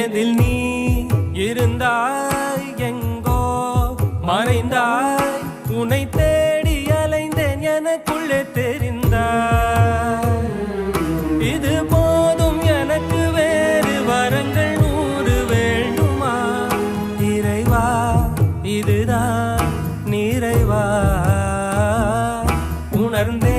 எதில் நீ இருந்தாய் எங்கோ மறைந்தாய் உன்னை தேடி அலைந்தேன் எனக்குள்ளே தெரிந்தாய் இது போதும் எனக்கு வேறு வரங்கள் 100 வேண்டுமா இறைவா இதுதான் நிறைவா உணர்ந்தே